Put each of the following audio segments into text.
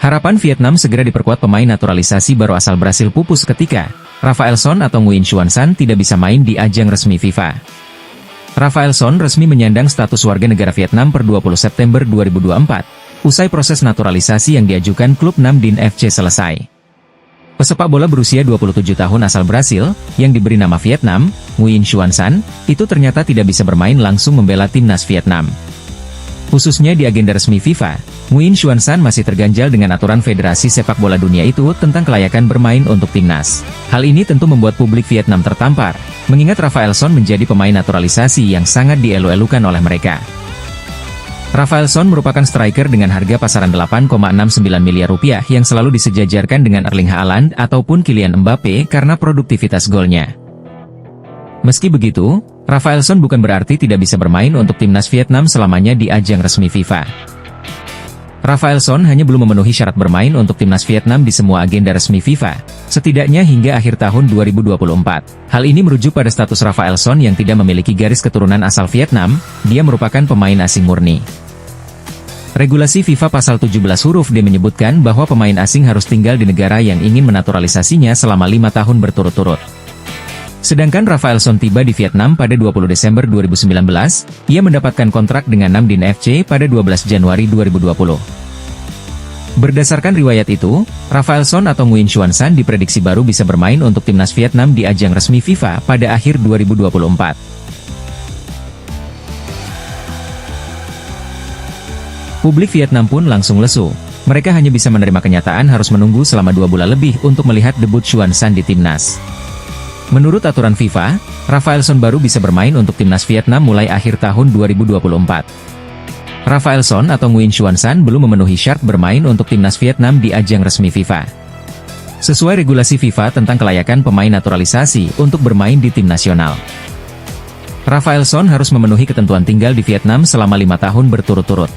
Harapan Vietnam segera diperkuat pemain naturalisasi baru asal Brasil pupus ketika Rafaelson atau Nguyen Xuan San tidak bisa main di ajang resmi FIFA. Rafaelson resmi menyandang status warga negara Vietnam per 20 September 2024, usai proses naturalisasi yang diajukan klub Nam Dinh FC selesai. Pesepak bola berusia 27 tahun asal Brasil, yang diberi nama Vietnam, Nguyen Xuan San, itu ternyata tidak bisa bermain langsung membela timnas Vietnam. Khususnya di agenda resmi FIFA, Nguyen Xuan San masih terganjal dengan aturan Federasi Sepak Bola Dunia itu tentang kelayakan bermain untuk timnas. Hal ini tentu membuat publik Vietnam tertampar, mengingat Rafaelson menjadi pemain naturalisasi yang sangat dielu-elukan oleh mereka. Rafaelson merupakan striker dengan harga pasaran 8,69 miliar rupiah yang selalu disejajarkan dengan Erling Haaland ataupun Kylian Mbappe karena produktivitas golnya. Meski begitu, Rafaelson bukan berarti tidak bisa bermain untuk timnas Vietnam selamanya di ajang resmi FIFA. Rafaelson hanya belum memenuhi syarat bermain untuk timnas Vietnam di semua agenda resmi FIFA, setidaknya hingga akhir tahun 2024. Hal ini merujuk pada status Rafaelson yang tidak memiliki garis keturunan asal Vietnam, dia merupakan pemain asing murni. Regulasi FIFA pasal 17 huruf D menyebutkan bahwa pemain asing harus tinggal di negara yang ingin menaturalisasinya selama 5 tahun berturut-turut. Sedangkan Rafaelson tiba di Vietnam pada 20 Desember 2019, ia mendapatkan kontrak dengan Nam Dinh FC pada 12 Januari 2020. Berdasarkan riwayat itu, Rafaelson atau Nguyen Xuan San diprediksi baru bisa bermain untuk timnas Vietnam di ajang resmi FIFA pada akhir 2024. Publik Vietnam pun langsung lesu. Mereka hanya bisa menerima kenyataan harus menunggu selama 2 bulan lebih untuk melihat debut Xuan San di timnas. Menurut aturan FIFA, Rafaelson baru bisa bermain untuk timnas Vietnam mulai akhir tahun 2024. Rafaelson atau Nguyen Xuan San belum memenuhi syarat bermain untuk timnas Vietnam di ajang resmi FIFA. Sesuai regulasi FIFA tentang kelayakan pemain naturalisasi untuk bermain di tim nasional, Rafaelson harus memenuhi ketentuan tinggal di Vietnam selama 5 tahun berturut-turut.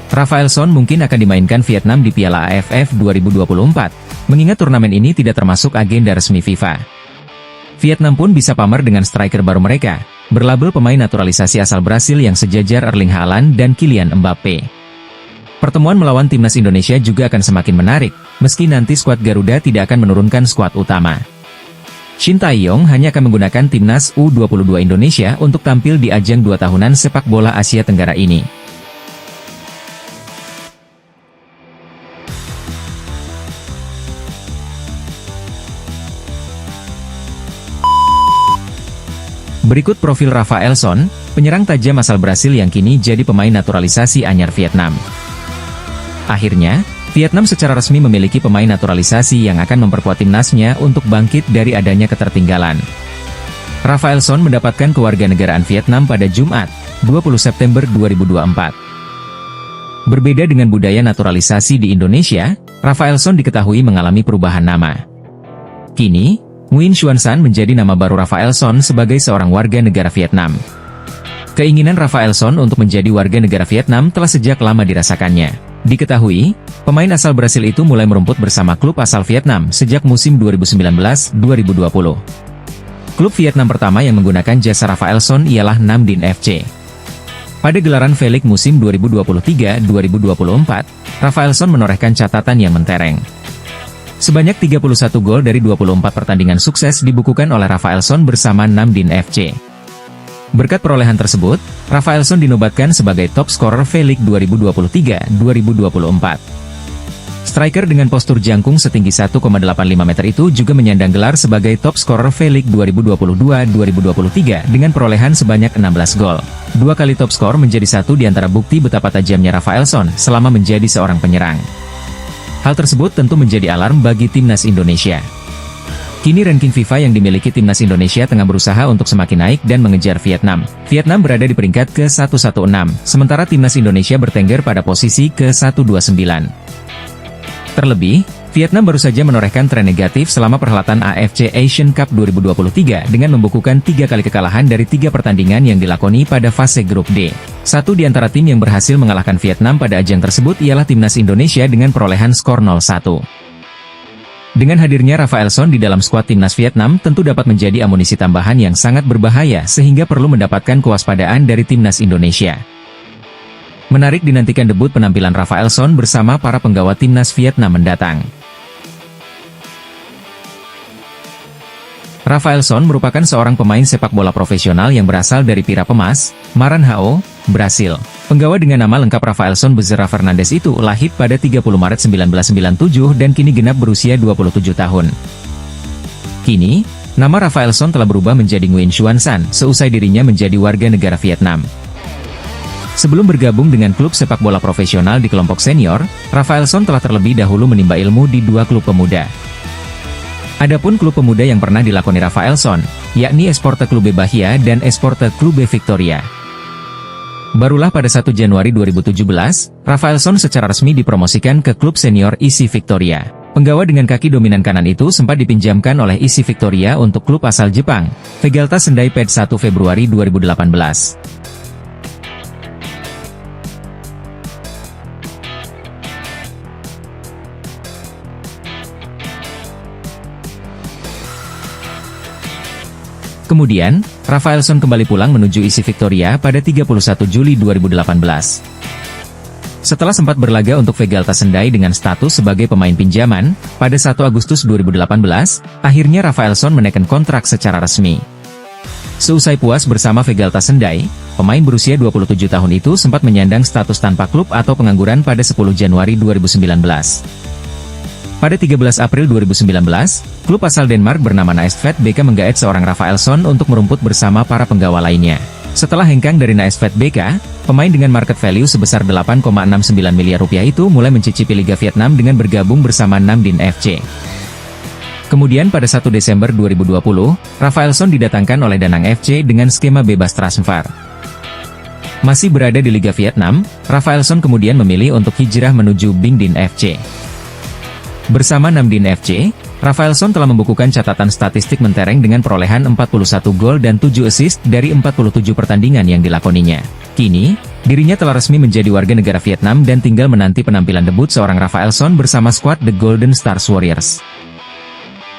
Rafaelson mungkin akan dimainkan Vietnam di Piala AFF 2024. Mengingat turnamen ini tidak termasuk agenda resmi FIFA. Vietnam pun bisa pamer dengan striker baru mereka, berlabel pemain naturalisasi asal Brasil yang sejajar Erling Haaland dan Kylian Mbappe. Pertemuan melawan timnas Indonesia juga akan semakin menarik, meski nanti skuad Garuda tidak akan menurunkan skuad utama. Shin Tae-yong hanya akan menggunakan timnas U22 Indonesia untuk tampil di ajang 2 tahunan sepak bola Asia Tenggara ini. Berikut profil Rafaelson, penyerang tajam asal Brasil yang kini jadi pemain naturalisasi anyar Vietnam. Akhirnya, Vietnam secara resmi memiliki pemain naturalisasi yang akan memperkuat timnasnya untuk bangkit dari adanya ketertinggalan. Rafaelson mendapatkan kewarganegaraan Vietnam pada Jumat, 20 September 2024. Berbeda dengan budaya naturalisasi di Indonesia, Rafaelson diketahui mengalami perubahan nama. Kini, Nguyen Xuan San menjadi nama baru Rafaelson sebagai seorang warga negara Vietnam. Keinginan Rafaelson untuk menjadi warga negara Vietnam telah sejak lama dirasakannya. Diketahui, pemain asal Brasil itu mulai merumput bersama klub asal Vietnam sejak musim 2019-2020. Klub Vietnam pertama yang menggunakan jasa Rafaelson ialah Nam Dinh FC. Pada gelaran V-League musim 2023-2024, Rafaelson menorehkan catatan yang mentereng. Sebanyak 31 gol dari 24 pertandingan sukses dibukukan oleh Rafaelson bersama Nam Dinh FC. Berkat perolehan tersebut, Rafaelson dinobatkan sebagai top scorer V-League 2023-2024. Striker dengan postur jangkung setinggi 1,85 meter itu juga menyandang gelar sebagai top scorer V-League 2022-2023 dengan perolehan sebanyak 16 gol. 2 kali top skor menjadi satu di antara bukti betapa tajamnya Rafaelson selama menjadi seorang penyerang. Hal tersebut tentu menjadi alarm bagi timnas Indonesia. Kini ranking FIFA yang dimiliki timnas Indonesia tengah berusaha untuk semakin naik dan mengejar Vietnam. Vietnam berada di peringkat ke-116, sementara timnas Indonesia bertengger pada posisi ke-129. Terlebih, Vietnam baru saja menorehkan tren negatif selama perhelatan AFC Asian Cup 2023 dengan membukukan 3 kali kekalahan dari 3 pertandingan yang dilakoni pada fase grup D. Satu di antara tim yang berhasil mengalahkan Vietnam pada ajang tersebut ialah timnas Indonesia dengan perolehan skor 0-1. Dengan hadirnya Rafaelson di dalam skuad timnas Vietnam tentu dapat menjadi amunisi tambahan yang sangat berbahaya sehingga perlu mendapatkan kewaspadaan dari timnas Indonesia. Menarik dinantikan debut penampilan Rafaelson bersama para penggawa timnas Vietnam mendatang. Rafaelson merupakan seorang pemain sepak bola profesional yang berasal dari Pirapemas, Maranhão, Brasil. Penggawa dengan nama lengkap Rafaelson Bezerra Fernandes itu lahir pada 30 Maret 1997 dan kini genap berusia 27 tahun. Kini, nama Rafaelson telah berubah menjadi Nguyen Xuan San seusai dirinya menjadi warga negara Vietnam. Sebelum bergabung dengan klub sepak bola profesional di kelompok senior, Rafaelson telah terlebih dahulu menimba ilmu di dua klub pemuda. Adapun klub pemuda yang pernah dilakoni Rafaelson, yakni Esporte Clube Bahia dan Esporte Clube Victoria. Barulah pada 1 Januari 2017, Rafaelson secara resmi dipromosikan ke klub senior ISI Victoria. Penggawa dengan kaki dominan kanan itu sempat dipinjamkan oleh ISI Victoria untuk klub asal Jepang, Vegalta Sendai pada 1 Februari 2018. Kemudian, Rafaelson kembali pulang menuju ISI Victoria pada 31 Juli 2018. Setelah sempat berlaga untuk Vegalta Sendai dengan status sebagai pemain pinjaman, pada 1 Agustus 2018, akhirnya Rafaelson menaikkan kontrak secara resmi. Seusai puas bersama Vegalta Sendai, pemain berusia 27 tahun itu sempat menyandang status tanpa klub atau pengangguran pada 10 Januari 2019. Pada 13 April 2019, klub asal Denmark bernama Næstved BK menggaet seorang Rafaelson untuk merumput bersama para penggawa lainnya. Setelah hengkang dari Næstved BK, pemain dengan market value sebesar 8,69 miliar rupiah itu mulai mencicipi Liga Vietnam dengan bergabung bersama Nam Dinh FC. Kemudian pada 1 Desember 2020, Rafaelson didatangkan oleh Da Nang FC dengan skema bebas transfer. Masih berada di Liga Vietnam, Rafaelson kemudian memilih untuk hijrah menuju Binh Dinh FC. Bersama Nam Dinh FC, Rafaelson telah membukukan catatan statistik mentereng dengan perolehan 41 gol dan 7 assist dari 47 pertandingan yang dilakoninya. Kini, dirinya telah resmi menjadi warga negara Vietnam dan tinggal menanti penampilan debut seorang Rafaelson bersama skuad The Golden Stars Warriors.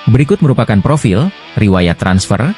Berikut merupakan profil, riwayat transfer,